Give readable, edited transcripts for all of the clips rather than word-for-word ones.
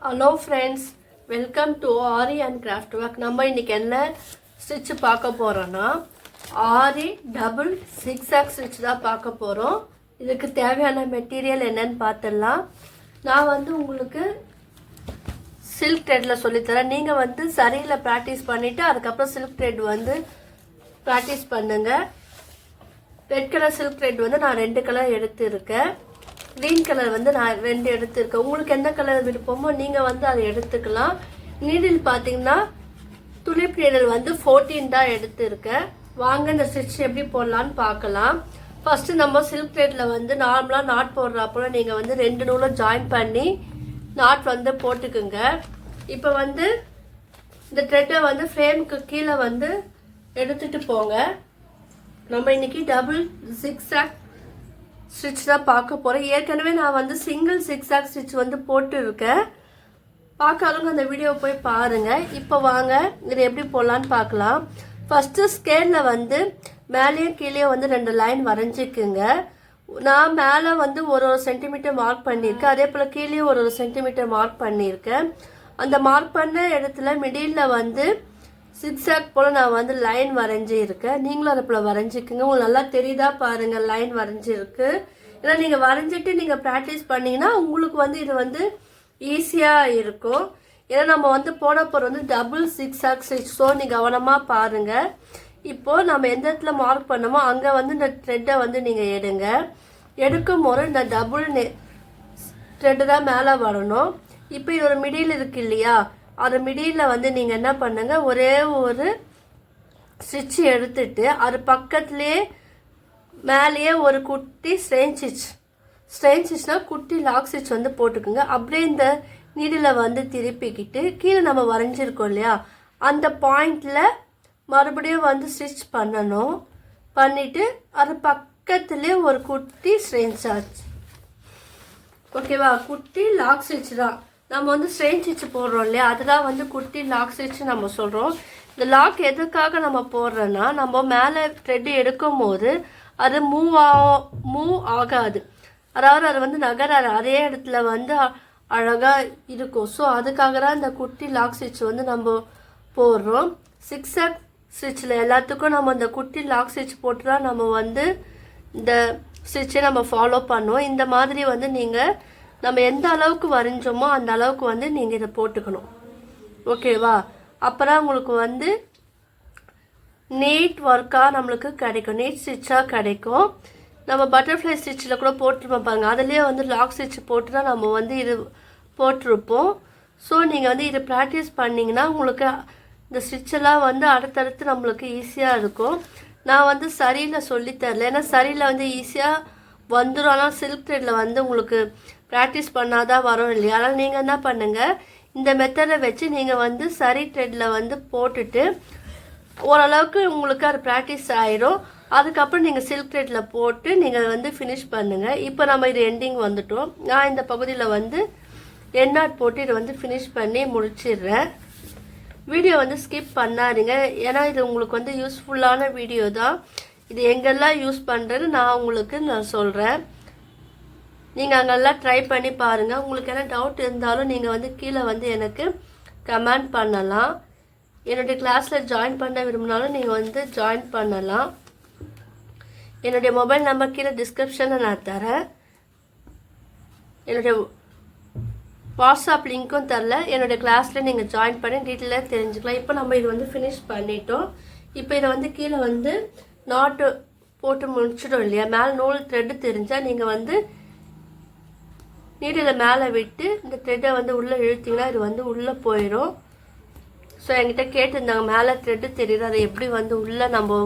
Hello friends, welcome to aari and craft work. நம்ம இன்றைக்கி என்ன ஸ்டிச்சு பார்க்க போகிறோன்னா ஆரி டபுள் சிக்ஸாக் ஸ்டிச் தான் பார்க்க போகிறோம். இதுக்கு தேவையான மெட்டீரியல் என்னன்னு பார்த்துடலாம். நான் உங்களுக்கு சில்க் த்ரெட்டில் சொல்லித்தரேன். நீங்கள் சரியில் ப்ராக்டிஸ் பண்ணிவிட்டு அதுக்கப்புறம் சில்க் த்ரெட் ப்ராக்டிஸ் பண்ணுங்கள். ரெட் கலர் சில்க் த்ரெட் நான் 2 கலர் எடுத்துருக்கேன். க்ரீன் கலர் நான் 2 எடுத்துருக்கேன். உங்களுக்கு எந்த கலர் விருப்பமோ நீங்கள் அதை எடுத்துக்கலாம். நீடில் பார்த்தீங்கன்னா துளிப் நீடில் 14 தான் எடுத்துருக்கேன். வாங்க இந்த ஸ்டிச் எப்படி போடலான்னு பார்க்கலாம். ஃபஸ்ட்டு நம்ம சில்க் த்ரெட்டில் நார்மலாக நாட் போடுறப்போ நீங்கள் 2 நூலை ஜாயின் பண்ணி நாட் போட்டுக்குங்க. இப்போ இந்த த்ரெட்டை ஃப்ரேமுக்கு கீழே எடுத்துகிட்டு போங்க. நம்ம இன்னைக்கு டபுள் சிக்ஸாக் ஸ்டிச் தான் பார்க்க போகிறேன். ஏற்கனவே நான் சிங்கிள் சிக்ஸாக் ஸ்டிச் போட்டு இருக்கேன். பார்க்காதவங்க அந்த வீடியோவை போய் பாருங்கள். இப்போ வாங்க இதை எப்படி போடலான்னு பார்க்கலாம். ஃபஸ்ட்டு ஸ்கேலில் மேலேயும் கீழே 2 லைன் வரைஞ்சிக்குங்க. நான் மேலே ஒரு சென்டிமீட்டர் மார்க் பண்ணியிருக்கேன். அதே போல் கீழே ஒரு சென்டிமீட்டர் மார்க் பண்ணியிருக்கேன். அந்த மார்க் பண்ண இடத்துல மிடில் சிக்ஸாக் போல் நான் லைன் வரைஞ்சிருக்கேன். நீங்களும் அதை போல் வரைஞ்சிக்குங்க. உங்களுக்கு நல்லா தெரியுதா பாருங்கள், லைன் வரைஞ்சிருக்கு. ஏன்னா நீங்கள் வரைஞ்சிட்டு நீங்கள் ப்ராக்டிஸ் பண்ணிங்கன்னா உங்களுக்கு இது ஈஸியாக இருக்கும். ஏன்னா நம்ம போட போகிற டபுள் சிக்ஸாக் ஸ்டிச். ஸோ நீங்கள் கவனமாக பாருங்கள். இப்போது நம்ம எந்த இடத்துல மார்க் பண்ணமோ அங்கே இந்த த்ரெட்டை நீங்கள் எடுங்க. எடுக்கும் போது இந்த டபுள் த்ரெட்டு தான் மேலே வரணும். இப்போ இது ஒரு மிடில் இருக்கு இல்லையா, அது மிடியில் நீங்கள் என்ன பண்ணுங்க, ஒரே ஒரு ஸ்டிச் எடுத்துட்டு அது பக்கத்துலேயே மேலேயே ஒரு குட்டி ஸ்ட்ரெயின் ஸ்டிச்னா குட்டி லாக் ஸ்டிச் போட்டுக்குங்க. அப்படியே இந்த நீடில் திருப்பிக்கிட்டு கீழே நம்ம வரைஞ்சிருக்கோம் இல்லையா, அந்த பாயிண்டில் மறுபடியும் ஸ்டிச் பண்ணணும். பண்ணிவிட்டு அது பக்கத்துலேயே ஒரு குட்டி ஸ்ட்ரெயின் ஸ்டிச். ஓகேவா, குட்டி லாக் ஸ்டிச் தான். நம்ம ஸ்ட்ரெயின் ஸ்டிச் போடுறோம் இல்லையா, அதுதான் குட்டி லாக் ஸ்டிச் நம்ம சொல்கிறோம். இந்த லாக் எதுக்காக நம்ம போடுறோன்னா, நம்ம மேலே த்ரெட் எடுக்கும் போது அது மூவ் ஆகாது. அதாவது அது நகராது, அதே இடத்துல அழகாக இருக்கும். ஸோ அதுக்காக தான் இந்த குட்டி லாக் ஸ்டிச் நம்ம போடுறோம். சிக்ஸாக் ஸ்டிச்சில் எல்லாத்துக்கும் நம்ம இந்த குட்டி லாக் ஸ்டிச் போட்டு தான் நம்ம இந்த ஸ்டிச்சை நம்ம ஃபாலோ பண்ணுவோம். இந்த மாதிரி நீங்கள் நம்ம எந்த அளவுக்கு வரைஞ்சோமோ அந்த அளவுக்கு நீங்கள் இதை போட்டுக்கணும். ஓகேவா, அப்போ தான் உங்களுக்கு நீட் ஒர்க்காக நம்மளுக்கு கிடைக்கும், நீட் ஸ்டிச்சாக கிடைக்கும். நம்ம பட்டர்ஃப்ளை ஸ்டிச்சில் கூட போட்டுருப்போம் பாருங்கள், அதுலேயே லாக் ஸ்டிச் போட்டு தான் நம்ம இது போட்டிருப்போம். ஸோ நீங்கள் இது ப்ராக்டிஸ் பண்ணிங்கன்னா உங்களுக்கு இந்த ஸ்டிச்செல்லாம் அடுத்தடுத்து நம்மளுக்கு ஈஸியாக இருக்கும். நான் சரியில் சொல்லித்தரல, ஏன்னா சரியில் ஈஸியாக வந்துடும். ஆனால் சில்க் த்ரெட்டில் உங்களுக்கு ப்ராக்டிஸ் பண்ணாதான் வரும் இல்லையா. அதனால் நீங்கள் என்ன பண்ணுங்கள், இந்த மெத்தடை வச்சு நீங்கள் சரி த்ரெட்டில் போட்டுட்டு ஓரளவுக்கு உங்களுக்கு அது ப்ராக்டிஸ் ஆகிடும். அதுக்கப்புறம் நீங்கள் சில்க் த்ரெட்டில் போட்டு நீங்கள் ஃபினிஷ் பண்ணுங்கள். இப்போ நம்ம இது எண்டிங் வந்துட்டோம். நான் இந்த பகுதியில் எண்ணாட் போட்டு இதை ஃபினிஷ் பண்ணி முடிச்சிடுறேன். வீடியோ ஸ்கிப் பண்ணாதீங்க, ஏன்னா இது உங்களுக்கு யூஸ்ஃபுல்லான வீடியோ தான். இது எங்கெல்லாம் யூஸ் பண்ணுறது நான் சொல்கிறேன். நீங்கள் அங்கெல்லாம் ட்ரை பண்ணி பாருங்கள். உங்களுக்கு என்ன டவுட் இருந்தாலும் நீங்கள் கீழே எனக்கு கமெண்ட் பண்ணலாம். என்னுடைய கிளாஸில் ஜாயின் பண்ண விரும்பினாலும் நீங்கள் ஜாயின் பண்ணலாம். என்னுடைய மொபைல் நம்பர் கீழே டிஸ்கிரிப்ஷனில் நான் தரேன். என்னுடைய வாட்ஸ்அப் லிங்க்கும் தரல. என்னுடைய கிளாஸில் நீங்கள் ஜாயின் பண்ணி டீட்டெயிலாக தெரிஞ்சுக்கலாம். இப்போ நம்ம இது ஃபினிஷ் பண்ணிட்டோம். இப்போ இதை கீழே நாட்டு போட்டு முடிச்சிடும் இல்லையா, மேலே நூல் த்ரெட்டு தெரிஞ்சால் நீங்கள் நீடில் மேலே விட்டு இந்த த்ரெட்டை உள்ளே இழுத்திங்கன்னா இது உள்ளே போயிடும். ஸோ என்கிட்ட கேட்டிருந்தாங்க, மேலே த்ரெட்டு தெரியுது, அதை எப்படி உள்ளே நம்ம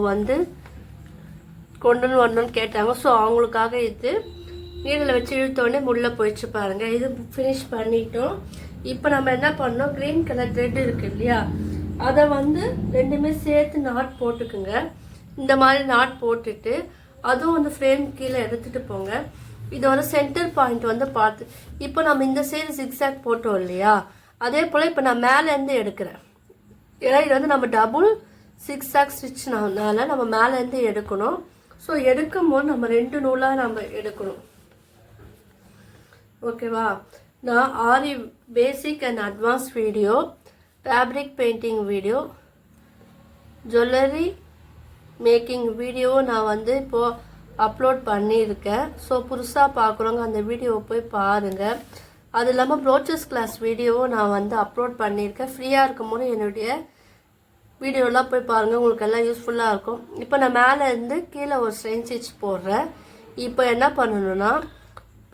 கொண்டு வரணும்னு கேட்டாங்க. ஸோ அவங்களுக்காக இது நீடில் வச்சு இழுத்தோடனே உள்ளே போயிடுச்சு பாருங்கள். இது ஃபினிஷ் பண்ணிட்டோம். இப்போ நம்ம என்ன பண்ணோம், க்ரீன் கலர் த்ரெட் இருக்குது இல்லையா, அதை ரெண்டுமே சேர்த்து நாட் போட்டுக்குங்க. இந்த மாதிரி நாட் போட்டுட்டு அதுவும் ஃப்ரேம் கீழே எடுத்துகிட்டு போங்க. இதோட சென்டர் பாயிண்ட் பார்த்து இப்போ நம்ம இந்த சைடு சிக்ஸாக் போட்டோம் இல்லையா, அதே போல் இப்போ நான் மேலேருந்து எடுக்கிறேன். ஏன்னா இது நம்ம டபுள் சிக்ஸாக் ஸ்டிச்னால நம்ம மேலேருந்து எடுக்கணும். ஸோ எடுக்கும் போது நம்ம 2 நூலாக நம்ம எடுக்கணும். ஓகேவா, நான் Aari basic and advance video, fabric painting video, jewellery making video நான் வந்து இப்போது அப்லோட் பண்ணியிருக்கேன். ஸோ புதுசாக பார்க்குறவங்க அந்த வீடியோவை போய் பாருங்கள். அது இல்லாமல் ப்ரோச்சஸ் கிளாஸ் வீடியோவும் நான் வந்து அப்லோட் பண்ணியிருக்கேன். ஃப்ரீயாக இருக்கும்போது என்னுடைய வீடியோலாம் போய் பாருங்கள், உங்களுக்கு எல்லாம் யூஸ்ஃபுல்லாக இருக்கும். இப்போ நான் மேலே இருந்து கீழே ஒரு ஸ்ட்ரெயின் ஸ்டிச் போடுறேன். இப்போ என்ன பண்ணணும்னா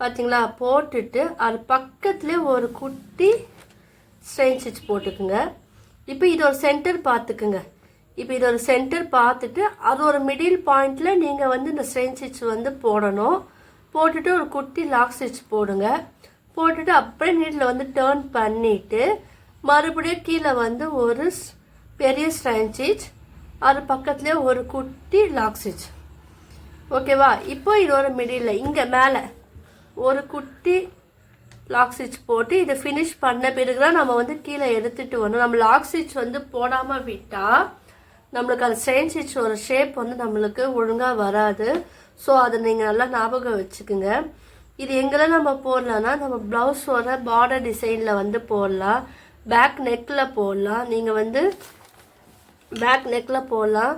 பார்த்தீங்களா, போட்டுட்டு அது பக்கத்துலேயே ஒரு குட்டி ஸ்ட்ரெயின் ஸ்டிச் போட்டுக்குங்க. இப்போ இது ஒரு சென்டர் பார்த்துக்குங்க. இப்போ இது ஒரு சென்டர் பார்த்துட்டு அது ஒரு மிடில் பாயிண்டில் நீங்கள் வந்து இந்த ஸ்ட்ரெயின் ஸ்டிச் வந்து போடணும். போட்டுட்டு ஒரு குட்டி லாக் ஸ்டிச் போடுங்க. போட்டுட்டு அப்படியே நீட்டில் வந்து டேர்ன் பண்ணிவிட்டு மறுபடியும் கீழே வந்து ஒரு பெரிய ஸ்ட்ரெயின் ஸ்டிச், அது பக்கத்துலேயே ஒரு குட்டி லாக் ஸ்டிச். ஓகேவா? இப்போ இது ஒரு மிடில் இங்கே மேலே ஒரு குட்டி லாக் ஸ்டிச் போட்டு இதை ஃபினிஷ் பண்ண பிறகு தான் நம்ம வந்து கீழே எடுத்துகிட்டு வரணும். நம்ம லாக் ஸ்டிச் வந்து போடாமல் விட்டால் நம்மளுக்கு அந்த ஸ்ட்ரெயின் ஸ்டிச் ஒரு ஷேப் வந்து நம்மளுக்கு ஒழுங்காக வராது. ஸோ அதை நீங்கள் நல்லா ஞாபகம் வச்சுக்கோங்க. இது எங்கெல்லாம் நம்ம போடலான்னா நம்ம ப்ளவுஸோட பார்டர் டிசைனில் வந்து போடலாம், பேக் நெக்கில் போடலாம், நீங்கள் வந்து பேக் நெக்கில் போடலாம்,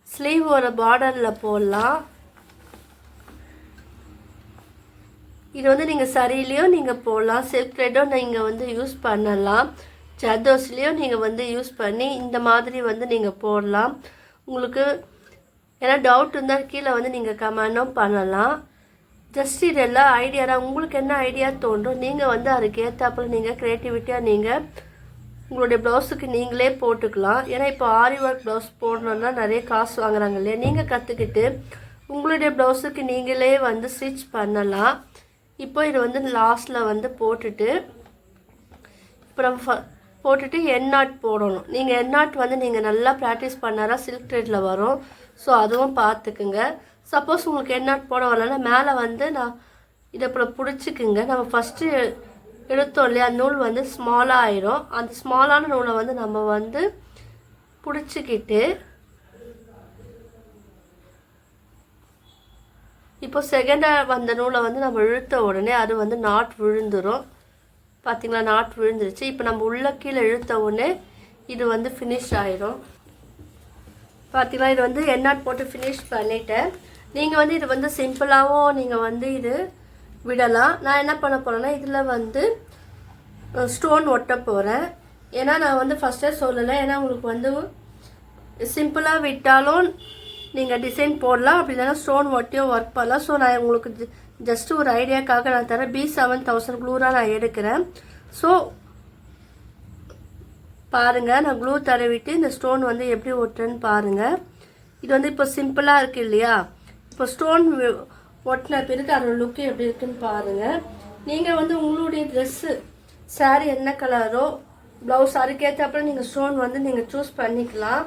ஸ்லீவோட பார்டரில் போடலாம். இது வந்து நீங்கள் சரியிலையும் நீங்கள் போடலாம், சில்க் த்ரெட்டும் நீங்கள் வந்து யூஸ் பண்ணலாம், ஜர்தோஸ்லேயும் நீங்கள் வந்து யூஸ் பண்ணி இந்த மாதிரி வந்து நீங்கள் போடலாம். உங்களுக்கு ஏன்னா டவுட் இருந்தால் கீழே வந்து நீங்கள் கமெண்டும் பண்ணலாம். ஜஸ்ட் இதெல்லாம் ஐடியா தான். உங்களுக்கு என்ன ஐடியா தோன்றும் நீங்கள் வந்து அதுக்கு ஏற்றாப்புல நீங்கள் க்ரியேட்டிவிட்டியாக நீங்கள் உங்களுடைய ப்ளவுஸுக்கு நீங்களே போட்டுக்கலாம். ஏன்னா இப்போ ஆரி ஒர்க் ப்ளவுஸ் போடணுன்னா நிறைய காசு வாங்குறாங்க இல்லையா, நீங்கள் கற்றுக்கிட்டு உங்களுடைய ப்ளவுஸுக்கு நீங்களே வந்து ஸ்டிச் பண்ணலாம். இப்போ இது வந்து லாஸ்ட்டில் வந்து போட்டுட்டு இப்போ நம்ம போட்டுட்டு என் நாட் போடணும். நீங்கள் என் நாட் வந்து நீங்கள் நல்லா ப்ராக்டிஸ் பண்ணாரா சில்க் த்ரெட்டில் வரும். ஸோ அதுவும் பார்த்துக்குங்க. சப்போஸ் உங்களுக்கு என் நாட் போட வரலன்னா மேலே வந்து நான் இதை இப்போ பிடிச்சிக்குங்க. நம்ம ஃபஸ்ட்டு எடுத்தோம் இல்லையா, நூல் வந்து ஸ்மாலாக ஆயிரும். அந்த ஸ்மாலான நூலை வந்து நம்ம வந்து பிடிச்சிக்கிட்டு இப்போ செகண்டாக வந்த நூலை வந்து நம்ம இழுத்த உடனே அது வந்து நாட் விழுந்துடும். பார்த்திங்களா, நாட் விழுந்துருச்சு. இப்போ நம்ம உள்ள கீழே இழுத்த உடனே இது வந்து ஃபினிஷ் ஆயிரும். பார்த்திங்களா, இது வந்து எண்ணாட் போட்டு ஃபினிஷ் பண்ணிட்டேன். நீங்கள் வந்து இது வந்து சிம்பிளாகவும் நீங்கள் வந்து இது விடலாம். நான் என்ன பண்ண போகிறேன்னா இதில் வந்து ஸ்டோன் ஒட்ட போகிறேன். ஏன்னா நான் வந்து ஃபஸ்ட்டே சொல்லலை, ஏன்னா உங்களுக்கு வந்து சிம்பிளாக விட்டாலும் நீங்கள் டிசைன் போடலாம், அப்படி இல்லைன்னா ஸ்டோன் ஒட்டியோ ஒர்க் பண்ணலாம். ஸோ நான் உங்களுக்கு ஜஸ்ட் ஒரு ஐடியாக்காக நான் தரேன். B7000 க்ளூராக நான் எடுக்கிறேன். ஸோ பாருங்கள், நான் க்ளூ தடவிட்டு இந்த ஸ்டோன் வந்து எப்படி ஒட்டுறேன்னு பாருங்கள். இது வந்து இப்போ சிம்பிளாக இருக்குது இல்லையா, இப்போ ஸ்டோன் ஒட்டின பிறகு அதோட லுக்கு எப்படி இருக்குன்னு பாருங்கள். நீங்கள் வந்து உங்களுடைய ட்ரெஸ்ஸு சாரீ என்ன கலரோ ப்ளவுஸ் அதுக்கேற்றப்பறம் நீங்கள் ஸ்டோன் வந்து நீங்கள் சூஸ் பண்ணிக்கலாம்.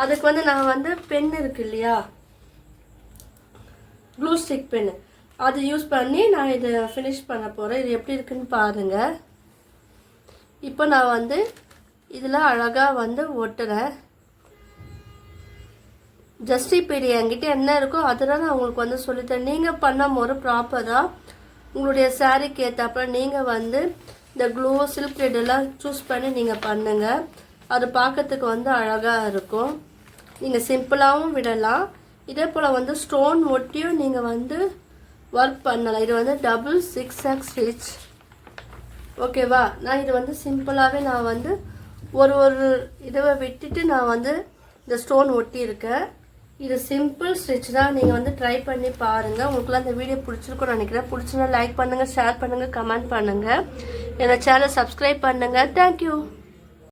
அதுக்கு வந்து நான் வந்து பென் இருக்குது இல்லையா, க்ளூ ஸ்டிக் பென்னு, அது யூஸ் பண்ணி நான் இதை ஃபினிஷ் பண்ண போகிறேன். இது எப்படி இருக்குன்னு பாருங்கள். இப்போ நான் வந்து இதில் அழகாக வந்து ஒட்டுறேன். ஜஸ்ட் இப்போ இது என்கிட்ட என்ன இருக்கோ அதெல்லாம் நான் உங்களுக்கு வந்து சொல்லித்தரேன். நீங்கள் பண்ணும் போது ப்ராப்பராக உங்களுடைய சாரீக்கு ஏற்றாப்புல நீங்கள் வந்து இந்த க்ளூ சில்க் த்ரெட்டெல்லாம் சூஸ் பண்ணி நீங்கள் பண்ணுங்கள். அது பார்க்கறதுக்கு வந்து அழகாக இருக்கும். நீங்கள் சிம்பிளாகவும் விடலாம், இதே போல் வந்து ஸ்டோன் ஒட்டியும் நீங்கள் வந்து ஒர்க் பண்ணலாம். இது வந்து டபுள் 6 ஸ்டிச். ஓகேவா? நான் இது வந்து சிம்பிளாகவே நான் வந்து ஒரு இதை விட்டுட்டு நான் வந்து இந்த ஸ்டோன் ஒட்டியிருக்கேன். இது சிம்பிள் ஸ்டிச் தான். நீங்கள் வந்து ட்ரை பண்ணி பாருங்கள். உங்களுக்குலாம் இந்த வீடியோ பிடிச்சிருக்குன்னு நினைக்கிறேன். பிடிச்சினா லைக் பண்ணுங்கள், ஷேர் பண்ணுங்கள், கமெண்ட் பண்ணுங்கள். என்னோட சேனல் சப்ஸ்கிரைப் பண்ணுங்கள். தேங்க்யூ.